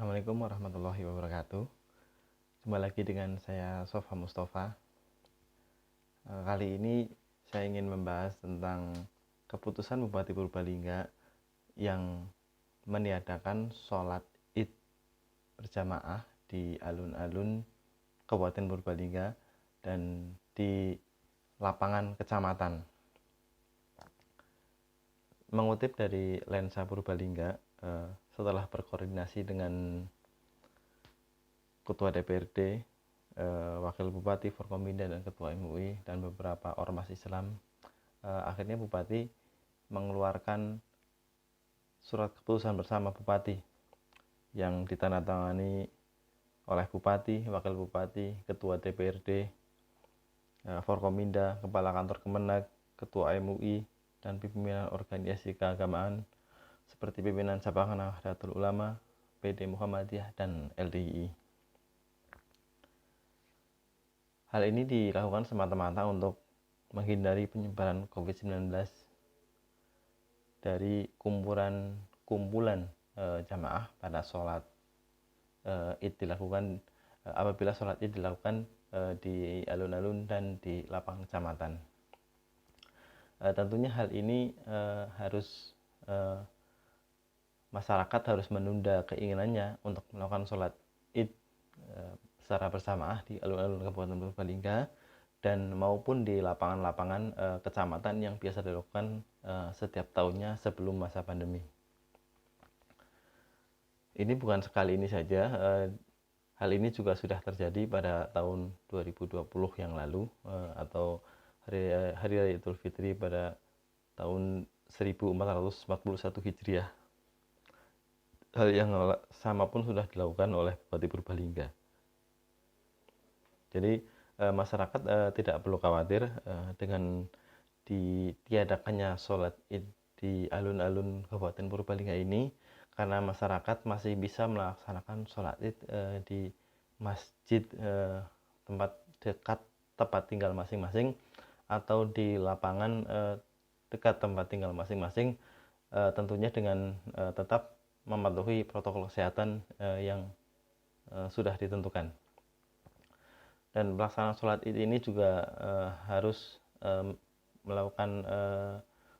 Assalamualaikum warahmatullahi wabarakatuh. Jumpa lagi dengan saya Sofa Mustafa. Kali ini saya ingin membahas tentang keputusan Bupati Purbalingga yang meniadakan sholat Id berjamaah di alun-alun Kabupaten Purbalingga dan di lapangan kecamatan. Mengutip dari Lensa Purbalingga, setelah berkoordinasi dengan Ketua DPRD, Wakil Bupati, Forkominda, dan Ketua MUI, dan beberapa ormas Islam, akhirnya Bupati mengeluarkan surat keputusan bersama Bupati yang ditandatangani oleh Bupati, Wakil Bupati, Ketua DPRD, Forkominda, Kepala Kantor Kemenag, Ketua MUI, dan pimpinan organisasi keagamaan seperti pimpinan Cabang Nahdlatul Ulama, PD Muhammadiyah, dan LDII. Hal ini dilakukan semata-mata untuk menghindari penyebaran COVID-19 dari kumpulan jamaah pada sholat Id dilakukan apabila sholat Id dilakukan di alun-alun dan di lapangan kecamatan. Tentunya hal ini masyarakat harus menunda keinginannya untuk melakukan sholat Id secara bersamaan di alun-alun Kabupaten Purbalingga dan maupun di lapangan-lapangan kecamatan yang biasa dilakukan setiap tahunnya sebelum masa pandemi. Ini bukan sekali ini saja, hal ini juga sudah terjadi pada tahun 2020 yang lalu atau Hari Raya Idul Fitri pada tahun 1441 Hijriah. Hal yang sama pun sudah dilakukan oleh Bupati Purbalingga. Jadi masyarakat tidak perlu khawatir dengan ditiadakannya sholat Id di alun-alun Kabupaten Purbalingga ini, karena masyarakat masih bisa melaksanakan sholat Id di masjid tempat dekat tempat tinggal masing-masing atau di lapangan dekat tempat tinggal masing-masing, tentunya dengan tetap mematuhi protokol kesehatan yang sudah ditentukan. Dan pelaksanaan sholat Id ini juga harus melakukan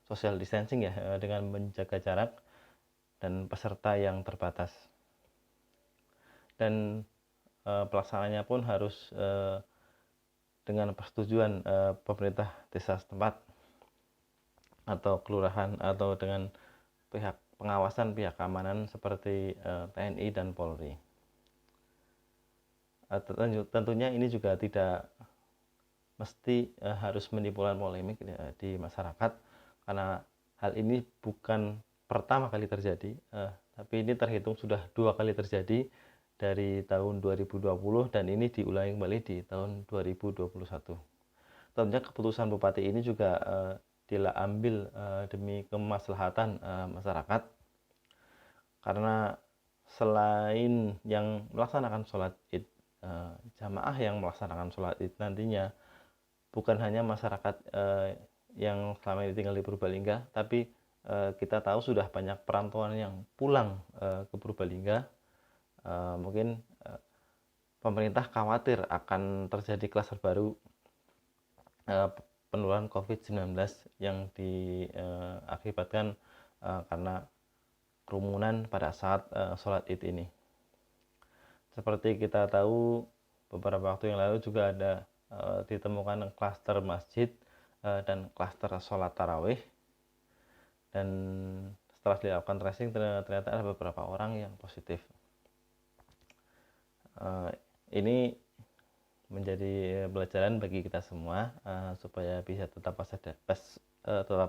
social distancing ya, dengan menjaga jarak dan peserta yang terbatas. Dan pelaksanaannya pun harus dengan persetujuan pemerintah desa setempat atau kelurahan atau dengan pihak pengawasan, pihak keamanan seperti TNI dan Polri. Tentunya ini juga tidak mesti harus menimbulkan polemik di masyarakat, karena hal ini bukan pertama kali terjadi, tapi ini terhitung sudah 2 kali terjadi dari tahun 2020 dan ini diulangi kembali di tahun 2021. Tentunya keputusan Bupati ini juga diambil demi kemaslahatan masyarakat, karena selain yang melaksanakan sholat Id, jamaah yang melaksanakan sholat Id nantinya bukan hanya masyarakat yang selama ini tinggal di Purbalingga, tapi kita tahu sudah banyak perantauan yang pulang ke Purbalingga. Mungkin pemerintah khawatir akan terjadi klaster baru penularan COVID-19 yang diakibatkan karena kerumunan pada saat sholat Id ini. Seperti kita tahu, beberapa waktu yang lalu juga ada ditemukan klaster masjid dan klaster sholat tarawih, dan setelah dilakukan tracing ternyata ada beberapa orang yang positif. Ini menjadi pelajaran bagi kita semua supaya bisa tetap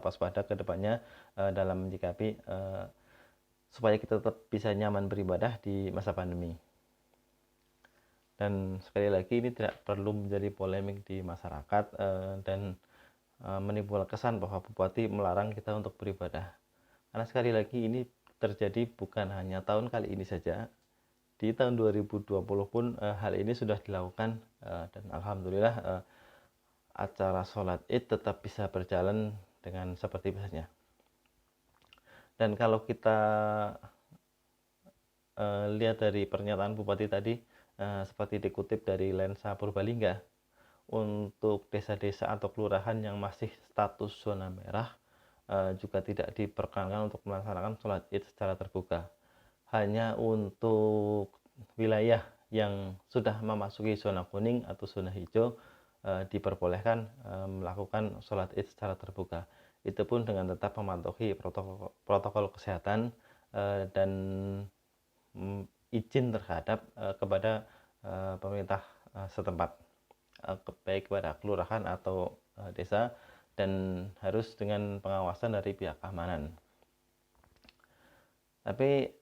waspada ke depannya dalam menyikapi supaya kita tetap bisa nyaman beribadah di masa pandemi. Dan sekali lagi ini tidak perlu menjadi polemik di masyarakat dan menimbulkan kesan bahwa Bupati melarang kita untuk beribadah. Karena sekali lagi ini terjadi bukan hanya tahun kali ini saja. Di tahun 2020 pun hal ini sudah dilakukan dan alhamdulillah acara sholat Id tetap bisa berjalan dengan seperti biasanya. Dan kalau kita lihat dari pernyataan Bupati tadi, seperti dikutip dari Lensa Purbalingga, untuk desa-desa atau kelurahan yang masih status zona merah juga tidak diperkenankan untuk melaksanakan sholat id secara terbuka. Hanya untuk wilayah yang sudah memasuki zona kuning atau zona hijau diperbolehkan melakukan sholat id secara terbuka. Itu pun dengan tetap mematuhi protokol kesehatan dan izin terhadap kepada pemerintah setempat, baik kepada kelurahan atau desa, dan harus dengan pengawasan dari pihak keamanan. Tapi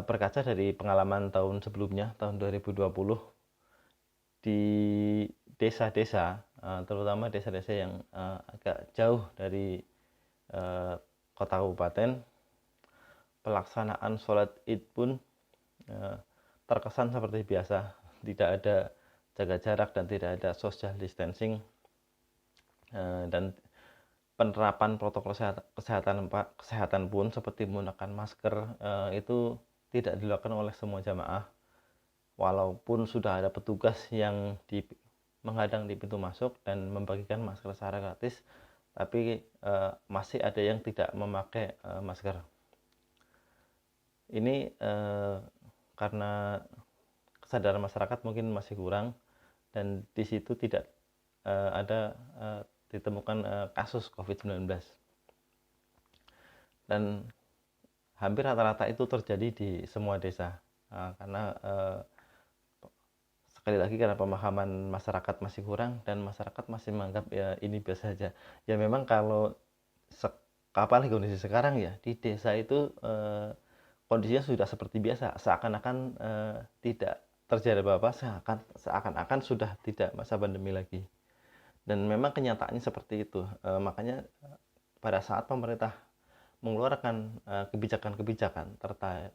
berkaca dari pengalaman tahun sebelumnya, tahun 2020, di desa-desa, terutama desa-desa yang agak jauh dari kota kabupaten, pelaksanaan sholat id pun terkesan seperti biasa, tidak ada jaga jarak dan tidak ada social distancing, dan penerapan protokol kesehatan pun seperti menggunakan masker itu tidak dilakukan oleh semua jamaah. Walaupun sudah ada petugas yang menghadang di pintu masuk dan membagikan masker secara gratis, tapi masih ada yang tidak memakai masker. Ini karena kesadaran masyarakat mungkin masih kurang, dan di situ tidak ada ditemukan kasus COVID-19. Dan hampir rata-rata itu terjadi di semua desa, karena sekali lagi karena pemahaman masyarakat masih kurang dan masyarakat masih menganggap ya ini biasa saja. Ya memang kalau apalagi kondisi sekarang ya di desa itu kondisinya sudah seperti biasa, seakan-akan tidak terjadi apa-apa, seakan-akan sudah tidak masa pandemi lagi. Dan memang kenyataannya seperti itu. Makanya pada saat pemerintah mengeluarkan kebijakan-kebijakan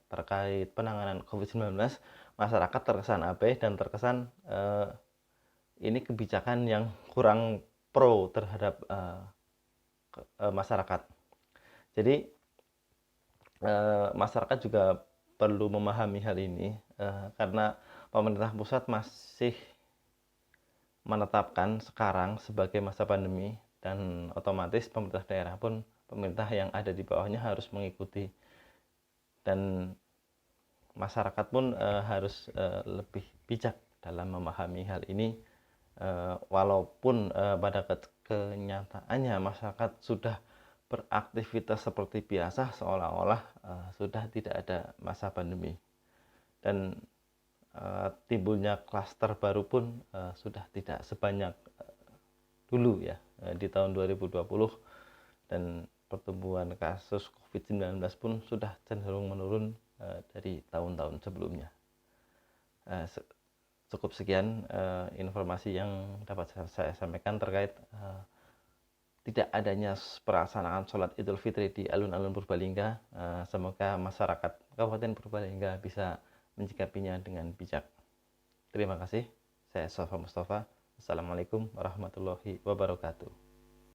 terkait penanganan COVID-19, masyarakat terkesan abai dan terkesan ini kebijakan yang kurang pro terhadap masyarakat. Jadi masyarakat juga perlu memahami hal ini karena pemerintah pusat masih menetapkan sekarang sebagai masa pandemi, dan otomatis pemerintah daerah pun, pemerintah yang ada di bawahnya harus mengikuti, dan masyarakat pun harus lebih bijak dalam memahami hal ini, walaupun pada kenyataannya masyarakat sudah beraktivitas seperti biasa, seolah-olah sudah tidak ada masa pandemi, dan timbulnya klaster baru pun sudah tidak sebanyak dulu ya di tahun 2020, dan pertumbuhan kasus COVID-19 pun sudah cenderung menurun dari tahun-tahun sebelumnya. Cukup sekian informasi yang dapat saya sampaikan terkait tidak adanya pelaksanaan sholat Idul Fitri di alun-alun Purbalingga. Semoga masyarakat Kabupaten Purbalingga bisa menyikapinya dengan bijak. Terima kasih. Saya Sofa Mustafa. Assalamualaikum warahmatullahi wabarakatuh.